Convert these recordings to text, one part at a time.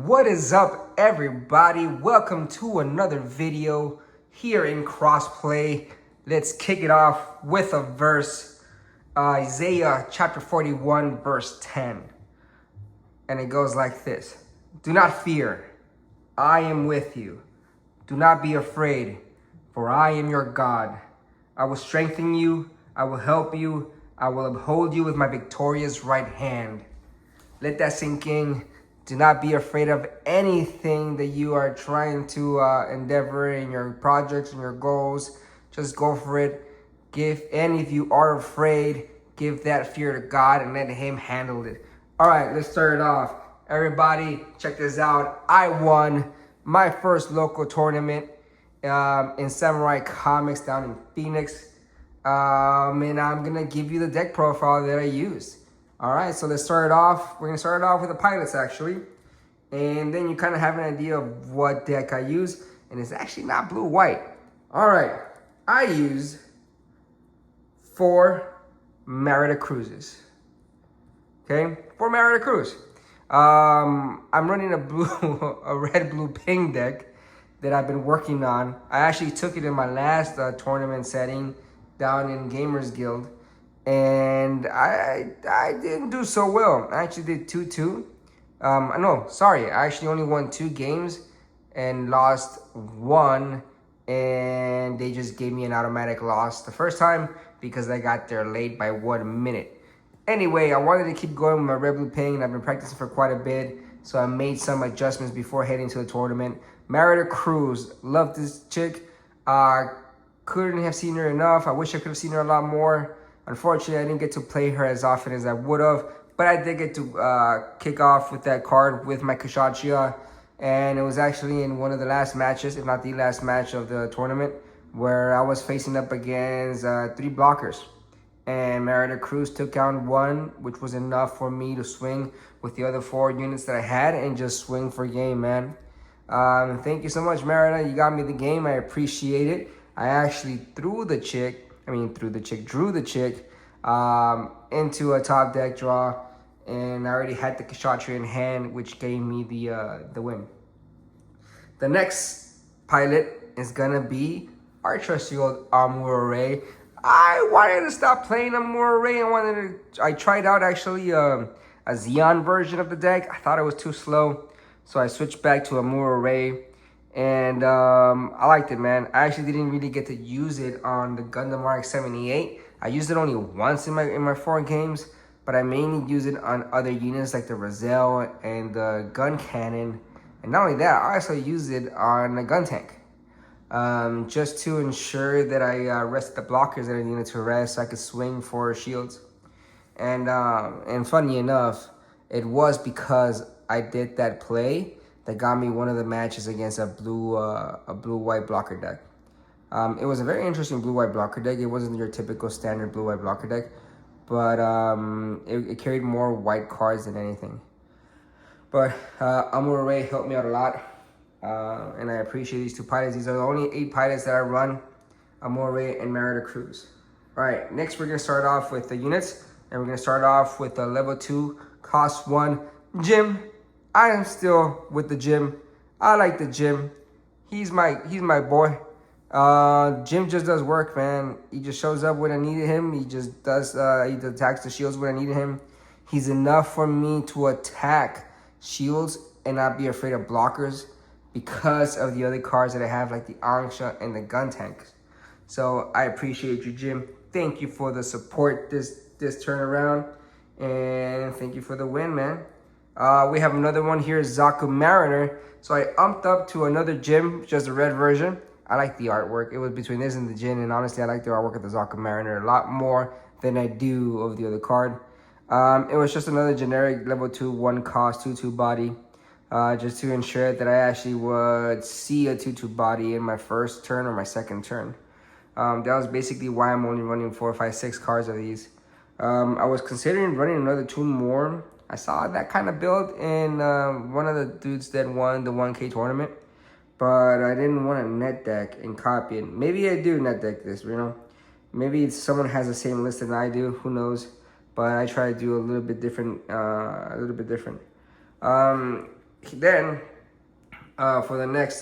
What is up, everybody? Welcome to another video here in Crossplay. Let's kick it off with a verse, Isaiah chapter 41, verse 10. And it goes like this. Do not fear, I am with you. Do not be afraid, for I am your God. I will strengthen you, I will help you, I will uphold you with my victorious right hand. Let that sink in. Do not be afraid of anything that you are trying to endeavor in your projects and your goals. Just go for it. And if you are afraid, give that fear to God and let Him handle it. All right, let's start it off. Everybody, check this out. I won my first local tournament in Samurai Comics down in Phoenix. And I'm going to give you the deck profile that I used. All right, so let's start it off. We're going to start it off with the pilots, actually. And then you kind of have an idea of what deck I use. And it's actually not blue-white. All right, I use 4 Merida Cruises. Okay, 4 Merida Cruise. I'm running a red-blue ping deck that I've been working on. I actually took it in my last tournament setting down in Gamers Guild. And I didn't do so well. I actually did 2-2. I actually only won 2 games and lost 1. And they just gave me an automatic loss the first time because I got there late by 1 minute. Anyway, I wanted to keep going with my red blue ping, and I've been practicing for quite a bit. So I made some adjustments before heading to the tournament. Merida Cruz, love this chick. Couldn't have seen her enough. I wish I could have seen her a lot more. Unfortunately, I didn't get to play her as often as I would have, but I did get to kick off with that card with my Kshatriya, and it was actually in one of the last matches, if not the last match of the tournament, where I was facing up against 3 blockers. And Merida Cruz took down 1, which was enough for me to swing with the other 4 units that I had and just swing for game, man. Thank you so much, Merida. You got me the game. I appreciate it. I actually drew the chick into a top deck draw, and I already had the Kshatriya in hand, which gave me the win. The next pilot is gonna be our trusty old Amuro Ray. I wanted to stop playing Amuro Ray. I tried out actually a Xeon version of the deck. I thought it was too slow, so I switched back to Amuro Ray. And I liked it, man. I actually didn't really get to use it on the Gundam RX-78. I used it only once in my 4 games, but I mainly use it on other units like the Roselle and the gun cannon. And not only that, I also use it on a gun tank, just to ensure that I rested the blockers that I needed to rest so I could swing for shields. And funny enough, it was because I did that play that got me one of the matches against a blue-white blocker deck. It was a very interesting blue-white blocker deck. It wasn't your typical standard blue-white blocker deck, but it carried more white cards than anything. But Amuro Ray helped me out a lot, and I appreciate these 2 pilots. These are the only 8 pilots that I run, Amuro Ray and Merida Cruz. All right, next we're going to start off with the units, and we're going to start off with the level 2, cost 1, Jim. I am still with the Jim. I like the Jim. He's my boy. Jim just does work, man. He just shows up when I needed him. He just does, he attacks the shields when I needed him. He's enough for me to attack shields and not be afraid of blockers because of the other cards that I have, like the Angsha and the gun tanks. So I appreciate you, Jim. Thank you for the support this turnaround, and thank you for the win, man. We have another one here, Zaku Mariner. So I umped up to another Jim, just a red version. I like the artwork. It was between this and the Jin, and honestly, I like the artwork of the Zaku Mariner a lot more than I do of the other card. It was just another generic level 2, 1 cost, 2/2 body, just to ensure that I actually would see a 2/2 body in my first turn or my second turn. That was basically why I'm only running 4, 5, 6 cards of these. I was considering running another 2 more. I saw that kind of build in one of the dudes that won the 1K tournament, but I didn't want to net deck and copy it. Maybe I do net deck this, you know. Maybe someone has the same list that I do, who knows. But I try to do a little bit different, Then for the next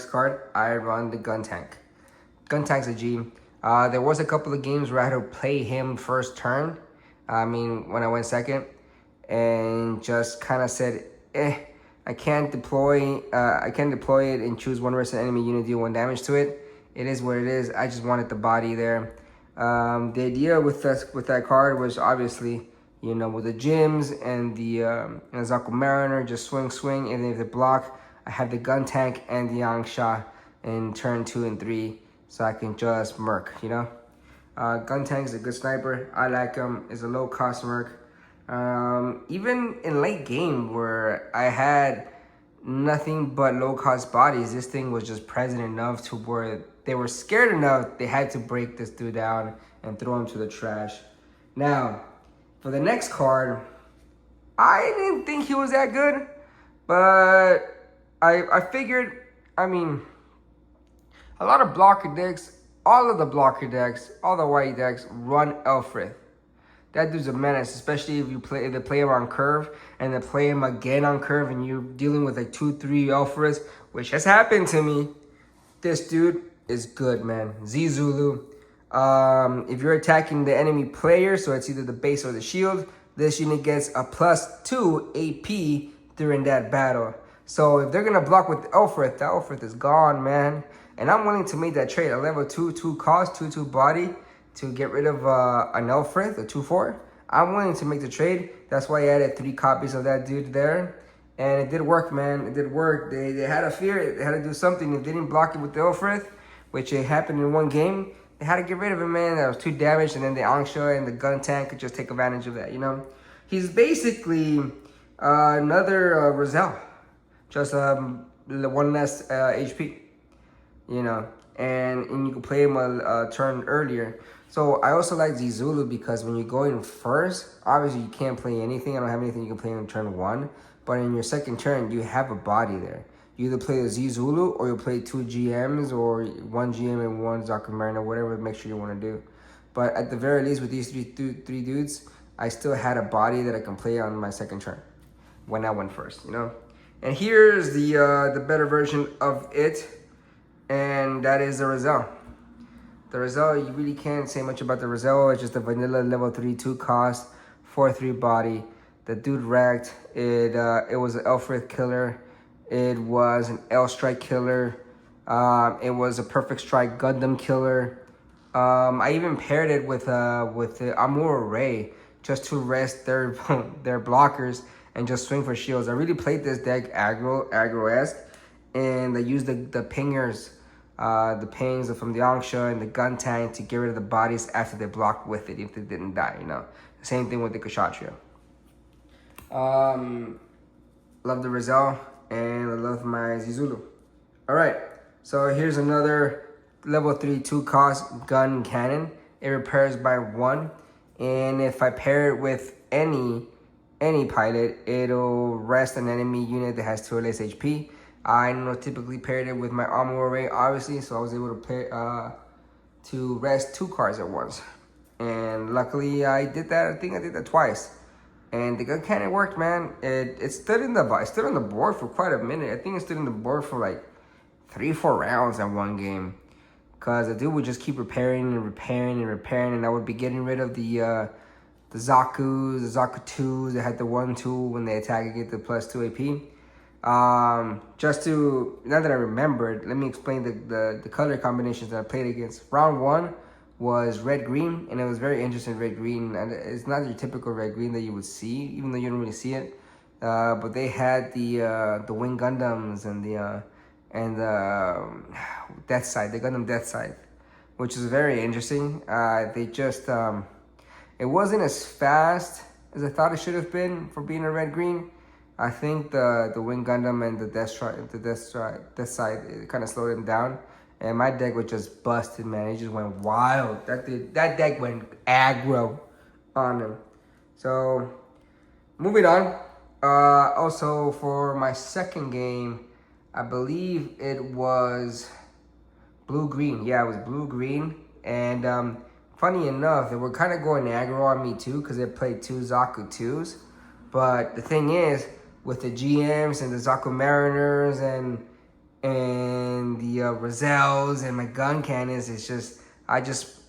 card, I run the Gun Tank. Gun Tank's a G. There was a couple of games where I had to play him first turn. I mean, when I went second, and just kind of said, I can't deploy it and choose one versus enemy unit, deal 1 damage to it. It is what it is. I just wanted the body there. The idea with that card was obviously, you know, with the gyms and the Zaku Mariner, just swing, and then if they block, I have the Gun Tank and the Yangsha in turn 2 and 3, so I can just merc, you know. Gun Tank is a good sniper. I like him. It's a low cost merc. Even in late game where I had nothing but low cost bodies, this thing was just present enough to where they were scared enough they had to break this dude down and throw him to the trash. Now, for the next card, I didn't think he was that good, but I figured, I mean, a lot of blocker decks, all of the blocker decks, all the white decks run Elfrith. That dude's a menace, especially if they play him on curve and they play him again on curve and you're dealing with like 2-3 Elfriths, which has happened to me. This dude is good, man. Z Zulu. If you're attacking the enemy player, so it's either the base or the shield, this unit gets a +2 AP during that battle. So if they're gonna block with Elfrith, the Elfrith is gone, man. And I'm willing to make that trade. A level 2 cost, 2 body to get rid of an Elfrith, a 2/4. I'm willing to make the trade. That's why I added 3 copies of that dude there. And it did work, man. It did work. They had a fear. They had to do something. If they didn't block it with the Elfrith, which it happened in one game, they had to get rid of him, man. That was 2 damage. And then the Angsha and the Gun Tank could just take advantage of that, you know? He's basically another Roselle. Just 1 less HP, you know? And you can play him a turn earlier. So I also like Zulu because when you go in first, obviously you can't play anything. I don't have anything you can play in turn 1. But in your second turn, you have a body there. You either play the Zulu or you play 2 GMs or 1 GM and 1 Zaku Mariner, whatever make sure you want to do. But at the very least with these three dudes, I still had a body that I can play on my second turn when I went first, you know? And here's the better version of it, and that is the Roselle. The Roselle, you really can't say much about the Roselle. It's just a vanilla level 3/2 cost, 4/3 body. The dude wrecked. It was an Elfrith killer. It was an L Strike killer. It was a Perfect Strike Gundam killer. I even paired it with the Amuro Ray just to rest their their blockers and just swing for shields. I really played this deck aggro-esque, and I used the pingers. The pings from the Angsha and the Gun Tank to get rid of the bodies after they blocked with it if they didn't die, you know. Same thing with the Kshatriya. Love the Roselle and I love my Zulu. Alright, so here's another level 3/2 cost gun cannon. It repairs by 1, and if I pair it with any pilot, it'll rest an enemy unit that has 2 or less HP. I typically paired it with my armor array, obviously, so I was able to rest 2 cards at once. And luckily, I did that. I think I did that twice. And the gun cannon worked, man. It stood on the board for quite a minute. I think it stood on the board for like 3-4 rounds in one game. Cause the dude would just keep repairing, and I would be getting rid of the Zakus, the Zaku 2s that had the 1/2 when they attack, and get the +2 AP. Just to, now that I remembered, let me explain the color combinations that I played against. Round 1 was red-green, and it was very interesting red-green, and it's not your typical red-green that you would see, even though you don't really see it. But they had the Wing Gundams and the Death Side, the Gundam Death Side, which is very interesting. They just, it wasn't as fast as I thought it should have been for being a red-green. I think the Wing Gundam and the Death Side, it kind of slowed him down. And my deck was just busted, man. It just went wild. That deck went aggro on him. So, moving on. Also, for my second game, I believe it was blue-green. Yeah, it was blue-green. And funny enough, they were kind of going aggro on me too because they played 2 Zaku 2s. But the thing is, with the GMs and the Zaku Mariners and the Rozelles and my gun cannons. It's just, I just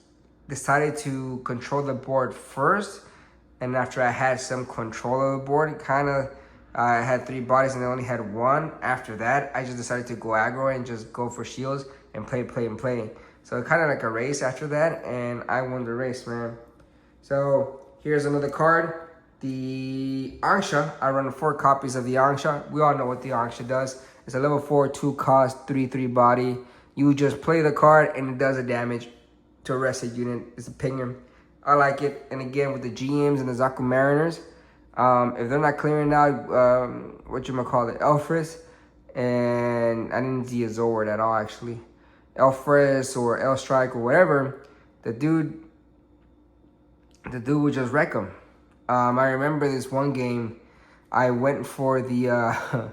decided to control the board first, and after I had some control of the board, I had 3 bodies and I only had 1. After that, I just decided to go aggro and just go for shields and play. So kind of like a race after that, and I won the race, man. So here's another card, the Angsha. I run 4 copies of the Angsha. We all know what the Angsha does. It's a level 4, 2 cost, 3/3 body. You just play the card and it does a damage to a rested unit. It's a pinger. I like it. And again, with the GMs and the Zaku Mariners, if they're not clearing out, Elfris, and I didn't see a Zord at all, actually. Elfris or El Strike or whatever, the dude would just wreck them. I remember this one game, I went for the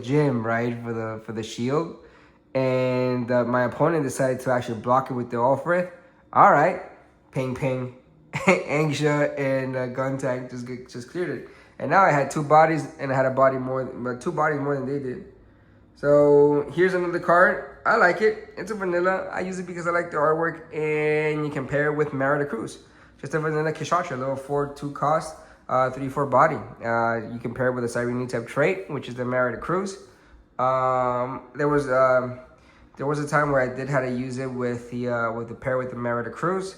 gym, right, for the shield, and my opponent decided to actually block it with the Ulfrith. All right, ping, Angsha and Gun Tank just cleared it, and now I had 2 bodies and I had 2 bodies more than they did. So here's another card. I like it. It's a vanilla. I use it because I like the artwork, and you can pair it with Merida Cruz. Just a vanilla Kishatra, level 4, 2 cost, 3/4 body. You can pair it with a Cyrene type trait, which is the Merida Cruz. There was a time where I did how to use it with the pair with the Merida Cruz.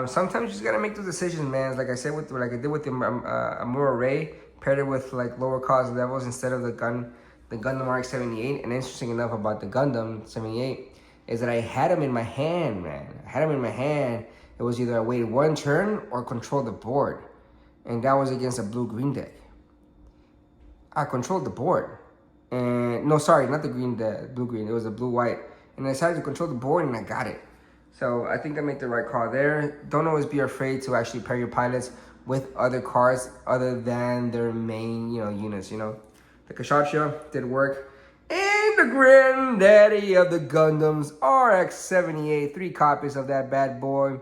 Sometimes you just gotta make those decisions, man. Like I said, like I did with the Amuro Ray, paired it with like lower cost levels instead of the Gundam RX-78. And interesting enough about the Gundam 78 is that I had him in my hand, man. I had him in my hand. It was either I waited 1 turn or control the board. And that was against a blue-green deck. I controlled the board. And no, sorry, not the blue-green. It was a blue-white. And I decided to control the board and I got it. So I think I made the right call there. Don't always be afraid to actually pair your pilots with other cards other than their main, units, The Kshatriya did work. And the granddaddy of the Gundams, RX-78, 3 copies of that bad boy.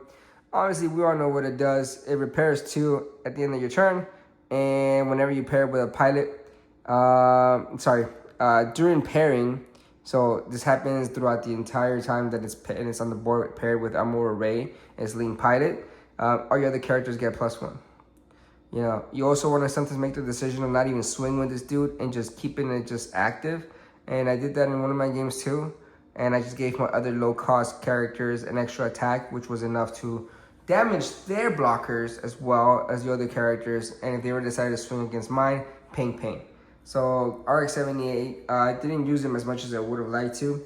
Obviously, we all know what it does. It repairs 2 at the end of your turn. And whenever you pair it with a pilot, during pairing, so this happens throughout the entire time that it's on the board paired with Amuro Ray as lean pilot, all your other characters get +1. You also want to sometimes make the decision of not even swing with this dude and just keeping it just active. And I did that in one of my games too. And I just gave my other low-cost characters an extra attack, which was enough to damage their blockers as well as the other characters. And if they were decided to swing against mine, ping. So RX-78, I didn't use him as much as I would have liked to,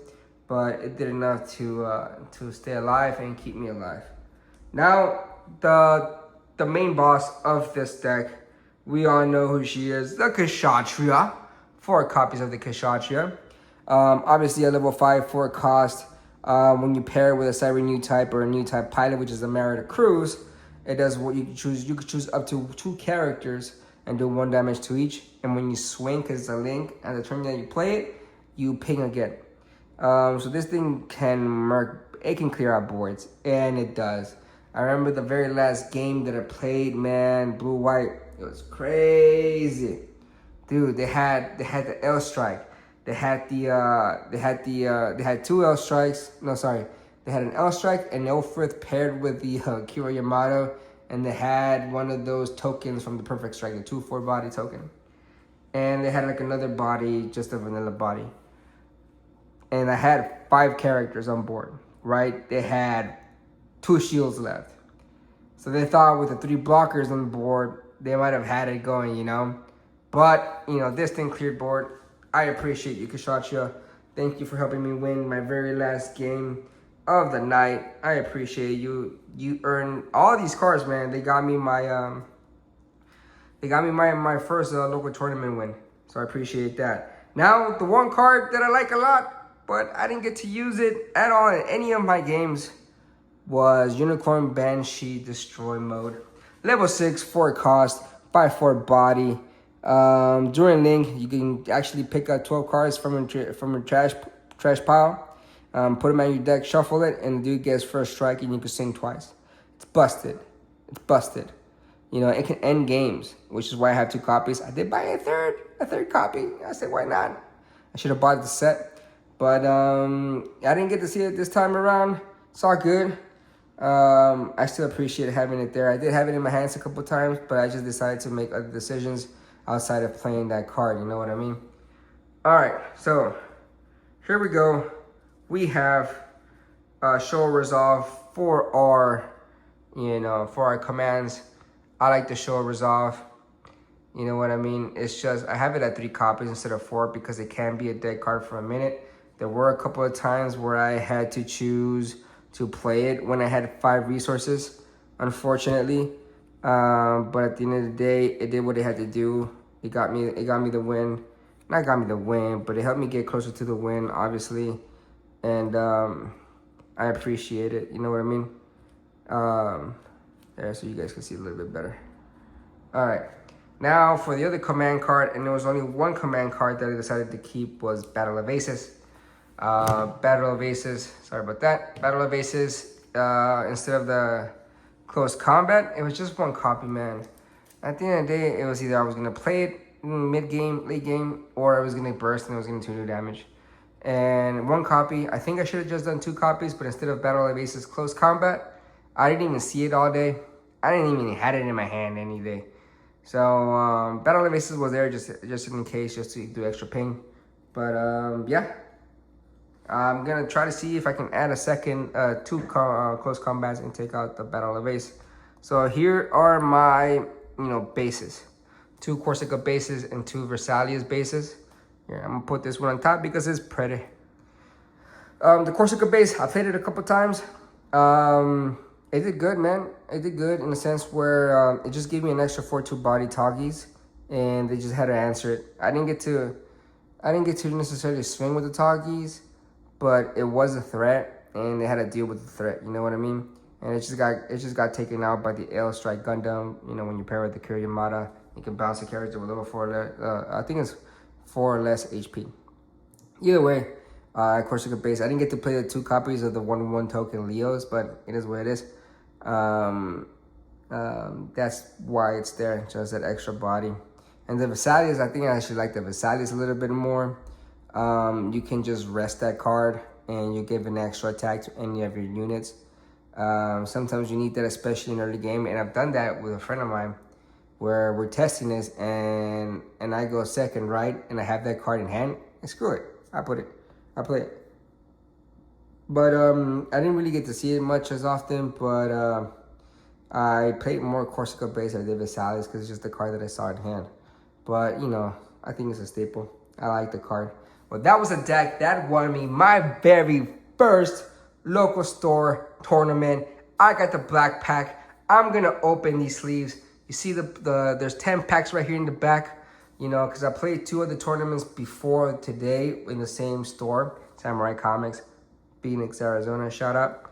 but it did enough to stay alive and keep me alive. Now, the main boss of this deck, we all know who she is, the Kshatriya. 4 copies of the Kshatriya. Obviously a level 5, 4 cost. When you pair it with a Cyber new type or a new type pilot, which is the Merida Cruz, it does what you can choose. You could choose up to 2 characters and do 1 damage to each. And when you swing, because it's a link, and the turn that you play it, you ping again. So this thing can clear out boards, and it does. I remember the very last game that I played, man, blue-white. It was crazy. Dude, they had the L strike. They had 2 L strikes. No, sorry. They had an L strike and Elfrith paired with the Kira Yamato, and they had one of those tokens from the Perfect Strike, the 2/4 body token. And they had like another body, just a vanilla body. And I had 5 characters on board, right? They had 2 shields left. So they thought with the 3 blockers on the board, they might have had it going, But, this thing cleared board. I appreciate you, Kshatriya. Thank you for helping me win my very last game of the night. I appreciate you. You earned all these cards, man. They got me my my first local tournament win. So I appreciate that. Now, the one card that I like a lot, but I didn't get to use it at all in any of my games, was Unicorn Banshee Destroy mode. Level 6, 4 cost, 5/4 body. During Link, you can actually pick up 12 cards from a trash pile, put them on your deck, shuffle it, and the dude gets first strike, and you can sing twice. It's busted. You know, it can end games, which is why I have 2 copies. I did buy a third copy. I said, why not? I should have bought the set, but I didn't get to see it this time around. It's all good. I still appreciate having it there. I did have it in my hands a couple times, but I just decided to make other decisions outside of playing that card. You know what I mean? All right, so here we go. We have show resolve for our, for our commands. I like the show resolve. You know what I mean? It's just, I have it at 3 copies instead of 4 because it can be a dead card for a minute. There were a couple of times where I had to choose to play it when I had 5 resources, unfortunately. But at the end of the day, it did what it had to do. It got me the win. Not got me the win, but it helped me get closer to the win, obviously. And I appreciate it. You know what I mean? There, so you guys can see a little bit better. All right. Now for the other command card, and there was only one command card that I decided to keep, was Battle of Aces. Battle of Aces, sorry about that. Battle of Aces, instead of the close combat, it was just 1 copy, man. At the end of the day, it was either I was going to play it mid-game, late game, or I was going to burst and it was going to do damage. And 1 copy, I think I should have just done 2 copies, but instead of Battle of Aces close combat, I didn't even see it all day. I didn't even had it in my hand any day. So Battle of Aces was there just in case, just to do extra ping. But yeah, I'm gonna try to see if I can add a second 2 close combats and take out the Battle of Ace. So here are my bases: 2 Corsica bases and 2 Versalia's bases. Here, I'm gonna put this one on top because it's pretty. The Corsica base, I played it a couple times. It did good, man. It did good in the sense where it just gave me an extra 4/2 body Toggies, and they just had to answer it. I didn't get to necessarily swing with the Toggies, but it was a threat, and they had to deal with the threat. You know what I mean? And it just got taken out by the Ale Strike Gundam. You know, when you pair with the Kiryamada, you can bounce the character with level 4. I think it's 4 or less HP. Either way, Corsica base. I didn't get to play the 2 copies of the 1/1 token Leos, but it is what it is. That's why it's there, just that extra body. And the Vesalius, I think I actually like the Vesalius a little bit more. You can just rest that card and you give an extra attack to any of your units. Sometimes you need that, especially in early game, and I've done that with a friend of mine where we're testing this and I go second, right, and I have that card in hand, and screw it, I play it. But I didn't really get to see it much as often, but I played more Corsica base than I did Vesalius because it's just the card that I saw in hand. But I think it's a staple. I like the card. Well, that was a deck that won me my very first local store tournament. I got the black pack. I'm gonna open these sleeves. You see there's 10 packs right here in the back, because I played 2 of the tournaments before today in the same store, Samurai Comics, Phoenix, Arizona, shout out.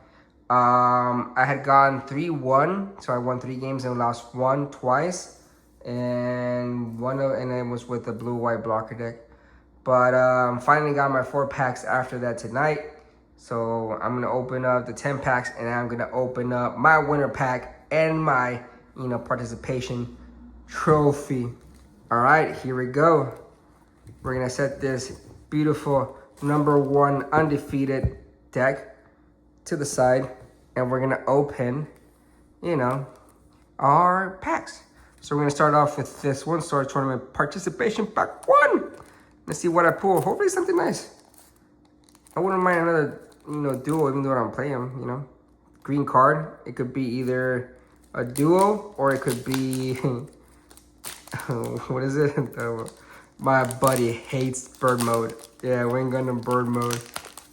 I had gone 3-1, so I won 3 games and lost 1 twice, and it was with the blue-white blocker deck. But finally got my 4 packs after that tonight. So I'm gonna open up the 10 packs, and I'm gonna open up my winner pack and my participation trophy. All right, here we go. We're gonna set this beautiful #1 undefeated deck to the side, and we're gonna open our packs. So we're gonna start off with this one Sword Tournament participation pack 1. Let's see what I pull. Hopefully something nice. I wouldn't mind another duo, even though I'm playing green card. It could be either a duo or it could be what is it? My buddy hates bird mode. Yeah, Wing Gundam bird mode.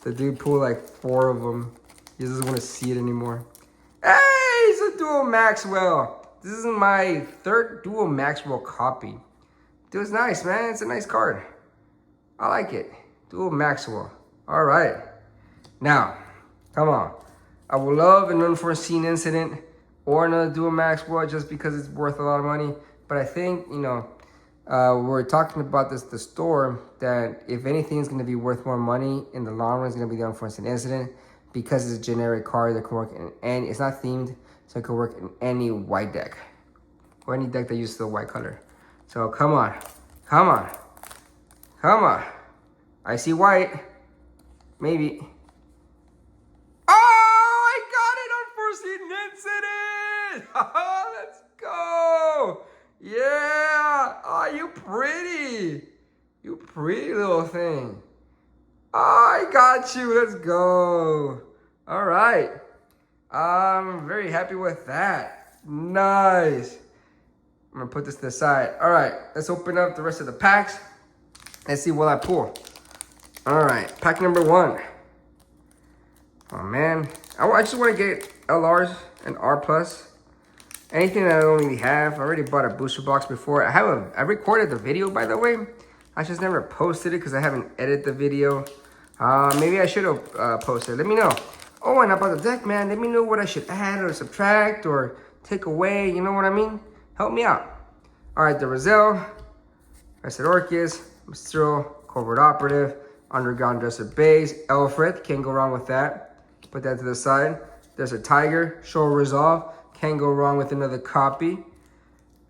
The dude pulled like 4 of them. He doesn't want to see it anymore. Hey, it's a duo Maxwell. This is my 3rd duo Maxwell copy. Dude, it's nice, man. It's a nice card. I like it. Duo Maxwell. All right. Now, come on. I would love an unforeseen incident or another duo Maxwell just because it's worth a lot of money. But I think, we're talking about the store, that if anything is going to be worth more money in the long run, it's going to be the unforeseen incident, because it's a generic card that can work and it's not themed, so it can work in any white deck. or any deck that uses the white color. So come on, come on, come on. I see white, maybe. Oh, I got it! Unforeseen incident! Let's go! Yeah! Oh, you pretty! You pretty little thing. Oh, I got you. Let's go. All right. I'm very happy with that. Nice. I'm going to put this to the side. All right. Let's open up the rest of the packs. Let's see what I pull. All right. Pack number 1. Oh, man. I just want to get LRs and R+. Anything that I don't really have. I already bought a booster box before. I recorded the video, by the way. I just never posted it because I haven't edited the video. Maybe I should have posted. Let me know. Oh, and about the deck, man. Let me know what I should add or subtract or take away. You know what I mean? Help me out. All right, the Rizal, Reset Orcus, Mistral, Covert Operative, Underground Dresser Base, Elfrith. Can't go wrong with that. Put that to the side. There's a Tiger, Show Resolve. Can't go wrong with another copy.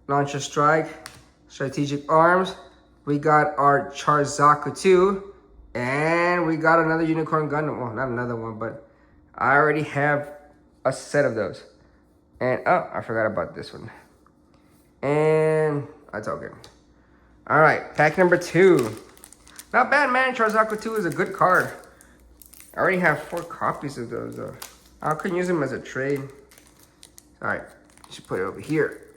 Launcher Strike, Strategic Arms. We got our Charzaku 2. And we got another Unicorn Gundam. Well, not another one, but I already have a set of those. And, oh, I forgot about this one. And that's all good. All right, pack number 2. Not bad, man. Charzaku 2 is a good card. I already have 4 copies of those, though. I could use them as a trade. All right, just put it over here.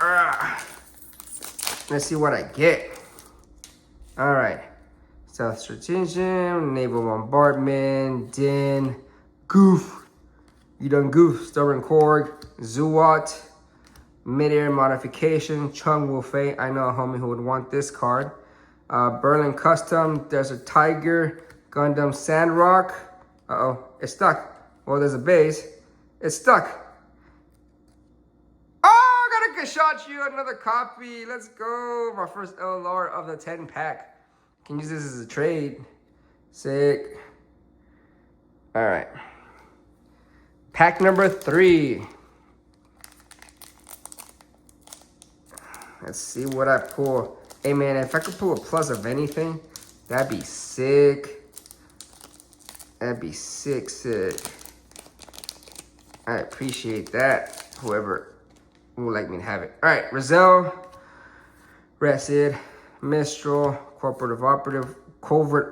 Let's see what I get. All right. South Stratagem, Naval Bombardment, Din, Goof. You done Goof. Stubborn Korg, Zuwat, Mid-Air Modification, Chung Wu-Fei. I know a homie who would want this card. Berlin Custom, there's a Tiger, Gundam Sandrock. Uh-oh, it's stuck. Well, there's a base. It's stuck. Oh, got a Gashachi, another copy. Let's go. My first LR of the 10 pack. Can use this as a trade. Sick. All right. Pack number 3. Let's see what I pull. Hey, man, if I could pull a plus of anything, that'd be sick. That'd be sick, sick. I appreciate that. Whoever would like me to have it. All right, Rizal, Resid, Mistral, Covert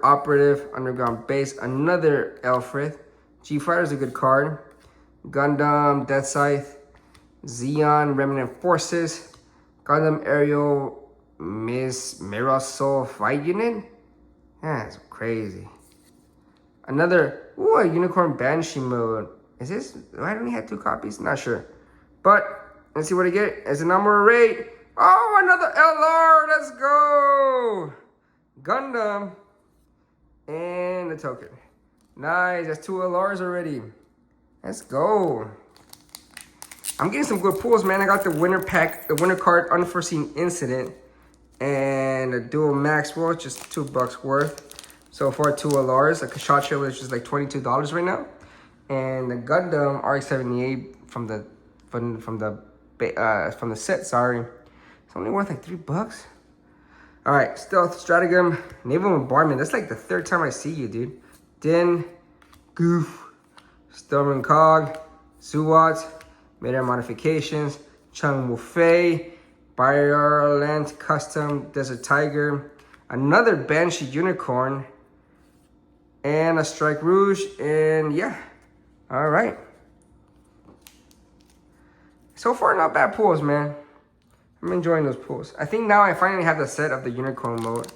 Operative, Underground Base, another Elfrith. G-Fighter is a good card. Gundam, Death Scythe, Zeon, Remnant Forces, Gundam Aerial, Mirasol Fight Unit. That's crazy. Another, ooh, a Unicorn Banshee mode. Is this, I only had 2 copies? Not sure. But, let's see what I get. It's a number rate. Oh, another LR. Let's go. Gundam. And the token. Nice. That's 2 LRs already. Let's go. I'm getting some good pulls, man. I got the winner pack, the winner card, Unforeseen Incident. And a dual Maxwell, just $2 worth. So far, 2 LRs. A Kashacha, which is like $22 right now. And the Gundam RX-78 from the set, sorry. It's only worth like $3. All right, Stealth Stratagem, Naval Bombardment. That's like the 3rd time I see you, dude. Din, Goof, Stubborn Cog, Zuwat, Mid-Air Modifications, Chung Wu-Fei, Bioland Custom, Desert Tiger, another Banshee Unicorn, and a Strike Rouge, and yeah. All right. So far, not bad pulls, man. I'm enjoying those pulls. I think now I finally have the set of the Unicorn mode.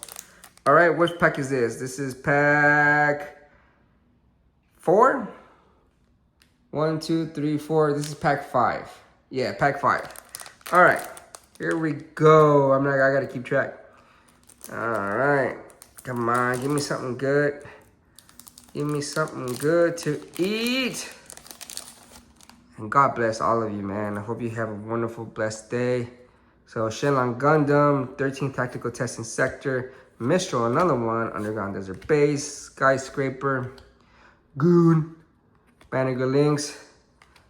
All right, which pack is this? This is pack 4? 1, 2, 3, 4. This is pack 5. Yeah, pack 5. All right, here we go. I gotta keep track. All right, come on, give me something good. Give me something good to eat. And God bless all of you, man. I hope you have a wonderful, blessed day. So, Shenlong Gundam, 13th Tactical Testing Sector. Mistral, another one. Underground Desert Base. Skyscraper. Goon. Banner Links.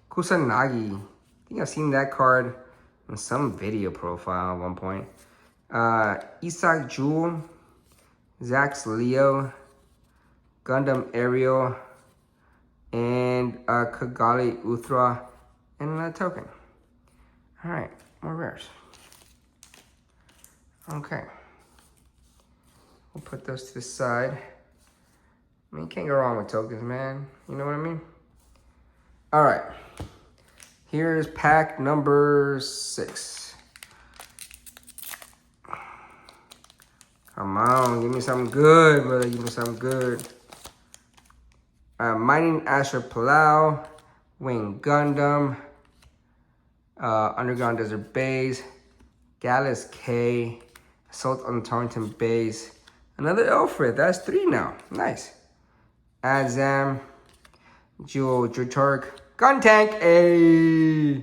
Kusanagi. I think I've seen that card. in some video profile at one point. Isak Jewel, Zax Leo, Gundam Ariel, and Kagali Uthra, and a token. All right, more rares. Okay. We'll put those to the side. I mean, you can't go wrong with tokens, man. You know what I mean? All right. Here's pack number 6. Come on, give me something good, brother. Give me something good. Mining Asher Palau, Wing Gundam, Underground Desert Base, Gallus K, Assault on Torrington Base, another Alfred. That's 3 now. Nice. Azam, Jewel Jutark, Gun Tank, a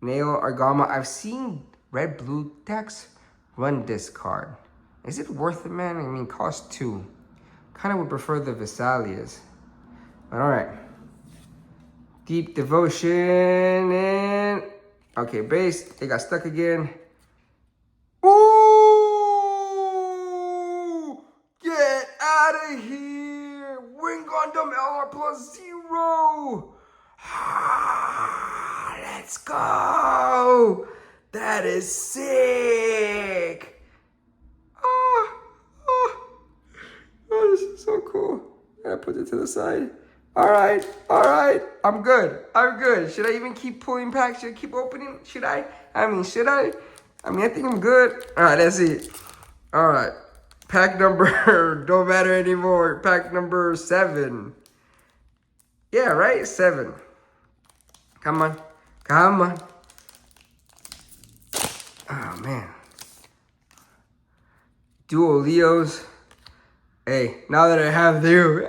Nail Argama. I've seen red blue decks run this card. Is it worth it, man? I mean, cost 2. Kind of would prefer the Vesalias. But all right. Deep Devotion and okay, base. It got stuck again. Ooh! Get out of here! Wing Gundam LR plus 0. Ah, let's go! That is sick! Oh, this is so cool. I put it to the side. All right. I'm good. Should I even keep pulling packs? Should I keep opening? Should I? I think I'm good. All right, let's see. All right. Pack number, don't matter anymore. Pack number 7. Yeah, right? 7. Come on. Oh, man. Dual Leos. Hey, now that I have you,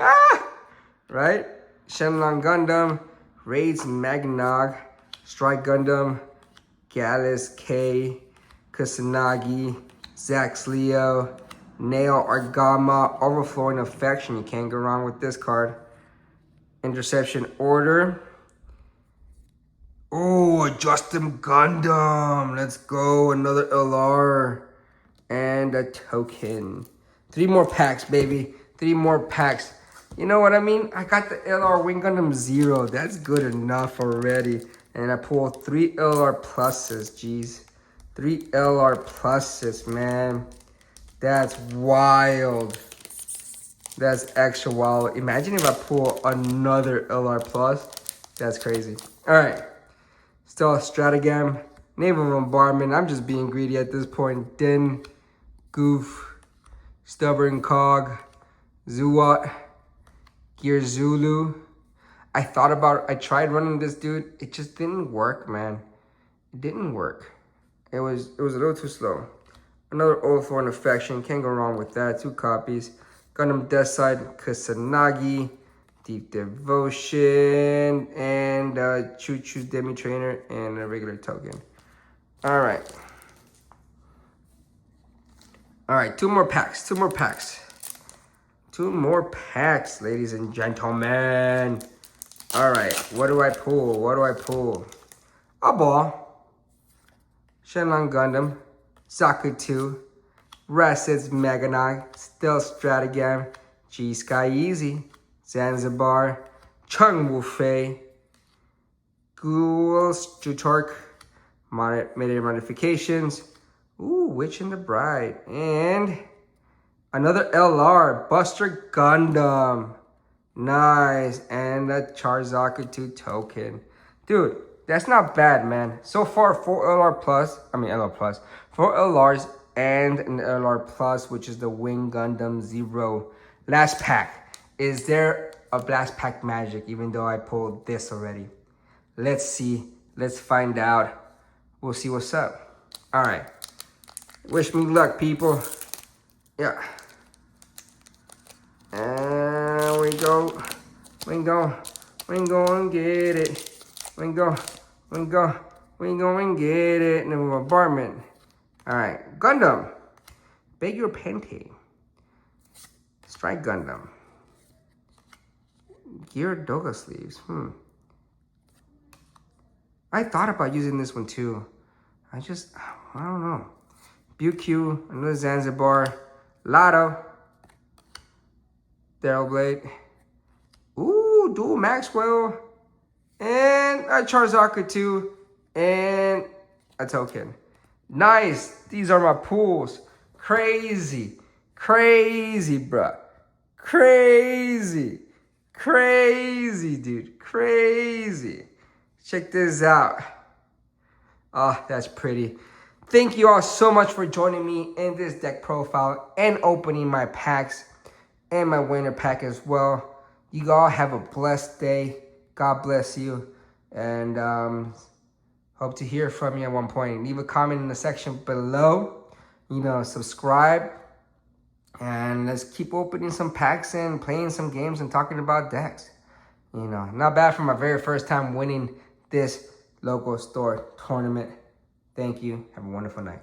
right? Shenlong Gundam, Raids Magnog, Strike Gundam, Gallus K, Kusanagi, Zax Leo, Nail Argama, Overflowing Affection. You can't go wrong with this card. Interception Order. Oh, a Justin Gundam. Let's go. Another LR. And a token. 3 more packs, baby. 3 more packs. You know what I mean? I got the LR Wing Gundam 0. That's good enough already. And I pulled 3 LR pluses, jeez. 3 LR pluses, man. That's wild. That's extra wild. Imagine if I pull another LR plus. That's crazy. All right. Still a Stratagam. Naval Bombardment. I'm just being greedy at this point. Den, Goof, Stubborn Cog, Zuwat, Gear Zulu. I tried running this dude. It just didn't work, man. It didn't work. It was a little too slow. Another Overflowing Affection. Can't go wrong with that. 2 copies. Gundam Death Side, Kusanagi, Deep Devotion, and Choo Choo's Demi Trainer, and a regular token. All right. 2 more packs. 2 more packs, ladies and gentlemen. All right, what do I pull? A ball. Shenlong Gundam, Zaku 2, Racids Meganog, Stealth Stratagam, G-Sky Easy, Zanzibar, Chung Wu Fei, Ghouls Jutark, Made Modifications, ooh, Witch and the Bride, and another LR, Buster Gundam. Nice, and a Charzaku 2 token. Dude, that's not bad, man. So far, 4 LR plus, 4 LRs and an LR plus, which is the Wing Gundam 0. Last pack. Is there a blast pack magic, even though I pulled this already? Let's see. Let's find out. We'll see what's up. All right. Wish me luck, people. Yeah. And we go and get it. We go and get it. And then bombardment. All right, Gundam. Bigger Pente. Strike Gundam. Gear Doga sleeves. I thought about using this one too. I don't know. BQ, another Zanzibar, Lotto, Daryl Blade. Ooh, dual Maxwell, and a Charizard too, and a token. Nice. These are my pools. Crazy, crazy, bruh. Crazy, crazy, dude. Crazy. Check this out. Oh, that's pretty. Thank you all so much for joining me in this deck profile and opening my packs and my winner pack as well. You all have a blessed day. God bless you. And hope to hear from you at one point. Leave a comment in the section below. You know, subscribe. And let's keep opening some packs and playing some games and talking about decks. You know, not bad for my very first time winning this local store tournament. Thank you. Have a wonderful night.